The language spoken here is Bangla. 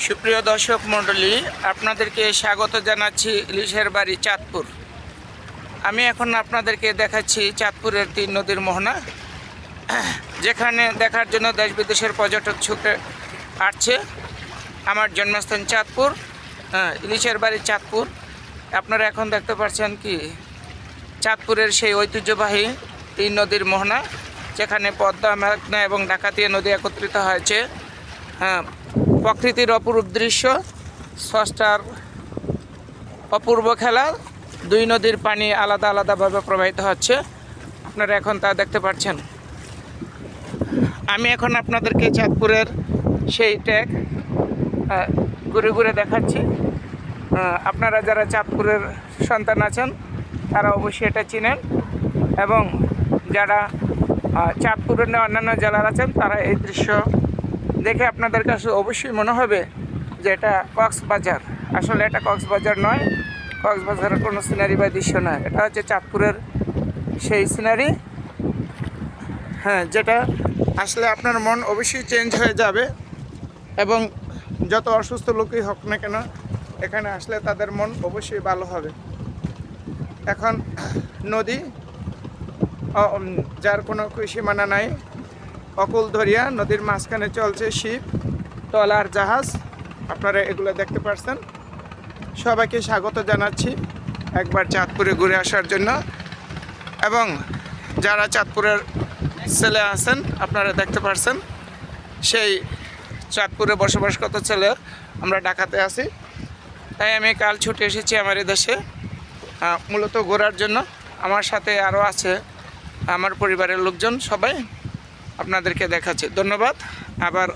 সুপ্রিয় দর্শক মণ্ডলী, আপনাদেরকে স্বাগত জানাচ্ছি ইলিশের বাড়ি চাঁদপুর। আমি এখন আপনাদেরকে দেখাচ্ছি চাঁদপুরের 3 নদীর মোহনা, যেখানে দেখার জন্য দেশ বিদেশের পর্যটক ছুটে আসছে। আমার জন্মস্থান চাঁদপুর, ইলিশের বাড়ি চাঁদপুর। আপনারা এখন দেখতে পাচ্ছেন কি চাঁদপুরের সেই ঐতিহ্যবাহী 3 নদীর মোহনা, যেখানে পদ্মা, মেঘনা এবং ডাকাতিয়া নদী একত্রিত হয়েছে। প্রকৃতির অপরূপ দৃশ্য, স্রষ্টার অপূর্ব খেলা। 2 নদীর পানি আলাদা আলাদাভাবে প্রবাহিত হচ্ছে, আপনারা এখন তা দেখতে পাচ্ছেন। আমি এখন আপনাদেরকে চাঁদপুরের সেই ট্যাগ ঘুরে ঘুরে দেখাচ্ছি। আপনারা যারা চাঁদপুরের সন্তান আছেন তারা অবশ্যই এটা চিনেন, এবং যারা চাঁদপুরের অন্যান্য জেলার আছেন তারা এই দৃশ্য দেখে আপনাদের কাছে অবশ্যই মনে হবে যে এটা কক্সবাজার। আসলে এটা কক্সবাজার নয়, কক্সবাজারের কোনো সিনারি বা দৃশ্য নয়, এটা হচ্ছে চাঁদপুরের সেই সিনারি। যেটা আসলে আপনার মন অবশ্যই চেঞ্জ হয়ে যাবে, এবং যত অসুস্থ লোকই হোক না কেন এখানে আসলে তাদের মন অবশ্যই ভালো হবে। এখন নদী, যার কোনো সীমানা নাই, অকুল ধরিয়া নদীর মাঝখানে চলছে শিপ, ট্রলার, জাহাজ। আপনারা এগুলো দেখতে পাচ্ছেন। সবাইকে স্বাগত জানাচ্ছি একবার চাঁদপুরে ঘুরে আসার জন্য, এবং যারা চাঁদপুরের ছেলে আছেন আপনারা দেখতে পাচ্ছেন সেই চাঁদপুরে বসবাসকত ছেলে আমরা ঢাকাতে আছি। তাই আমি কাল ছুটে এসেছি আমার দেশে মূলত ঘোরার জন্য। আমার সাথে আরও আছে আমার পরিবারের লোকজন, সবাই আপনাদেরকে দেখাচ্ছে। ধন্যবাদ। আবার